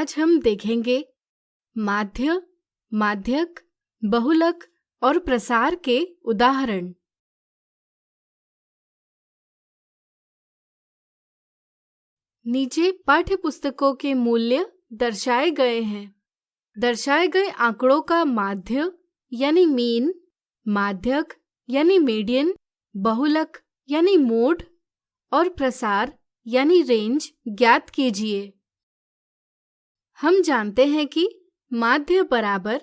आज हम देखेंगे माध्य, माध्यक, बहुलक और प्रसार के उदाहरण। नीचे पाठ्य पुस्तकों के मूल्य दर्शाए गए हैं। दर्शाए गए आंकड़ों का माध्य यानी मीन, माध्यक यानी मीडियन, बहुलक यानी मोड और प्रसार यानी रेंज ज्ञात कीजिए। हम जानते हैं कि माध्य बराबर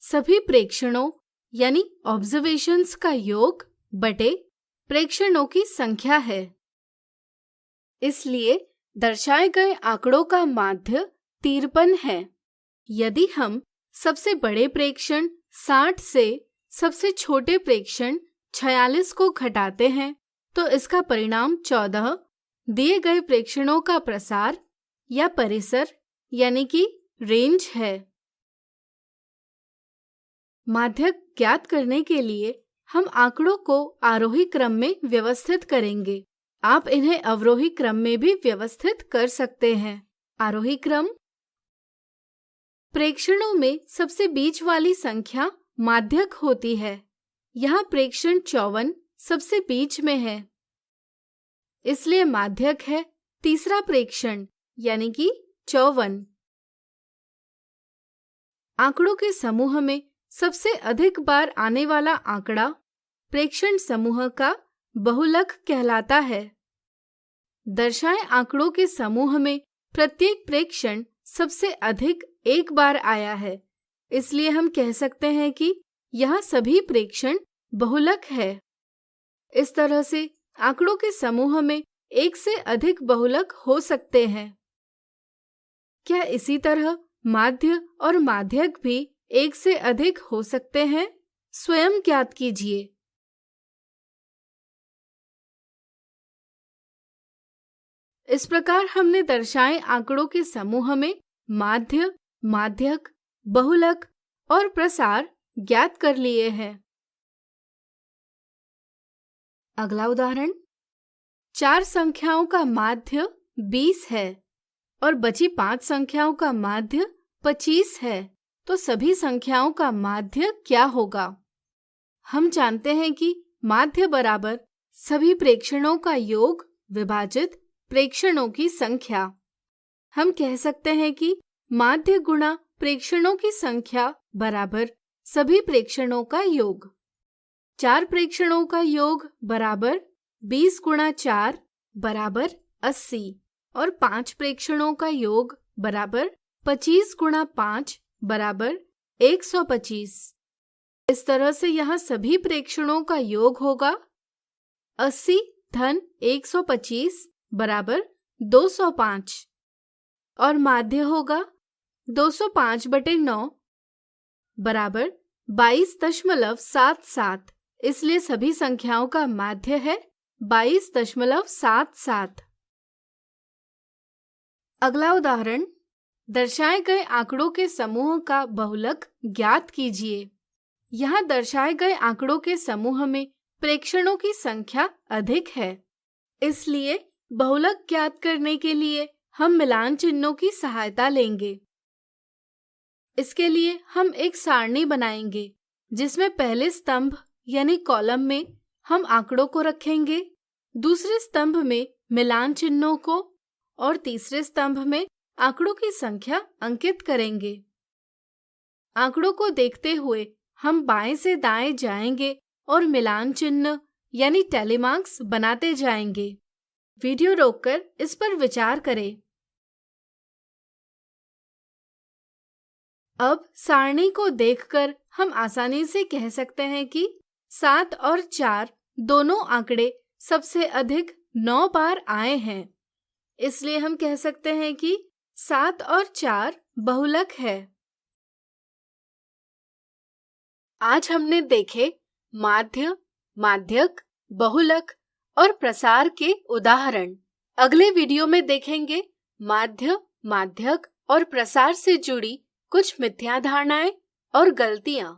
सभी प्रेक्षणों यानी ऑब्जर्वेशंस का योग बटे प्रेक्षणों की संख्या है। इसलिए दर्शाए गए आंकड़ों का माध्य 53 है। यदि हम सबसे बड़े प्रेक्षण 60 से सबसे छोटे प्रेक्षण 46 को घटाते हैं तो इसका परिणाम 14 दिए गए प्रेक्षणों का प्रसार या परिसर यानी कि रेंज है। माध्यक ज्ञात करने के लिए हम आंकड़ों को आरोही क्रम में व्यवस्थित करेंगे। आप इन्हें अवरोही क्रम में भी व्यवस्थित कर सकते हैं। आरोही क्रम, प्रेक्षणों में सबसे बीच वाली संख्या माध्यक होती है। यहाँ प्रेक्षण 54 सबसे बीच में है, इसलिए माध्यक है तीसरा प्रेक्षण यानी कि 54। आंकड़ों के समूह में सबसे अधिक बार आने वाला आंकड़ा प्रेक्षण समूह का बहुलक कहलाता है। दर्शाए आंकड़ों के समूह में प्रत्येक प्रेक्षण सबसे अधिक एक बार आया है, इसलिए हम कह सकते हैं कि यह सभी प्रेक्षण बहुलक है। इस तरह से आंकड़ों के समूह में एक से अधिक बहुलक हो सकते हैं। क्या इसी तरह माध्य और माध्यक भी एक से अधिक हो सकते हैं? स्वयं ज्ञात कीजिए। इस प्रकार हमने दर्शाए आंकड़ों के समूह में माध्य, माध्यक, बहुलक और प्रसार ज्ञात कर लिए हैं। अगला उदाहरण, 4 संख्याओं का माध्य 20 है और बची 5 संख्याओं का माध्य 25 है, तो सभी संख्याओं का माध्य क्या होगा? हम जानते हैं कि माध्य बराबर सभी प्रेक्षणों का योग विभाजित प्रेक्षणों की संख्या। हम कह सकते हैं कि माध्य गुणा प्रेक्षणों की संख्या बराबर सभी प्रेक्षणों का योग। 4 प्रेक्षणों का योग बराबर 20 गुणा 4 बराबर 80 और 5 प्रेक्षणों का योग बराबर 25 गुणा 5 बराबर 125। इस तरह से यहाँ सभी प्रेक्षणों का योग होगा 80 धन 125 बराबर 205 और माध्य होगा 205 बटे 9 बराबर 22.77। इसलिए सभी संख्याओं का माध्य है 22.77। अगला उदाहरण, दर्शाए गए आंकड़ों के समूह का बहुलक ज्ञात कीजिए। यहाँ दर्शाए गए आंकड़ों के समूह में प्रेक्षणों की संख्या अधिक है, इसलिए बहुलक ज्ञात करने के लिए हम मिलान चिन्हों की सहायता लेंगे। इसके लिए हम एक सारणी बनाएंगे जिसमें पहले स्तंभ यानी कॉलम में हम आंकड़ों को रखेंगे, दूसरे स्तंभ में मिलान चिन्हों को और तीसरे स्तंभ में आंकड़ों की संख्या अंकित करेंगे। आंकड़ों को देखते हुए हम बाएं से दाएं जाएंगे और मिलान चिन्ह यानी टैली मार्क्स बनाते जाएंगे। वीडियो रोककर इस पर विचार करें। अब सारणी को देखकर हम आसानी से कह सकते हैं कि 7 और 4 दोनों आंकड़े सबसे अधिक 9 बार आए हैं, इसलिए हम कह सकते हैं कि 7 और 4 बहुलक है। आज हमने देखे माध्य, माध्यक, बहुलक और प्रसार के उदाहरण। अगले वीडियो में देखेंगे माध्य, माध्यक और प्रसार से जुड़ी कुछ मिथ्या धारणाएं और गलतियां।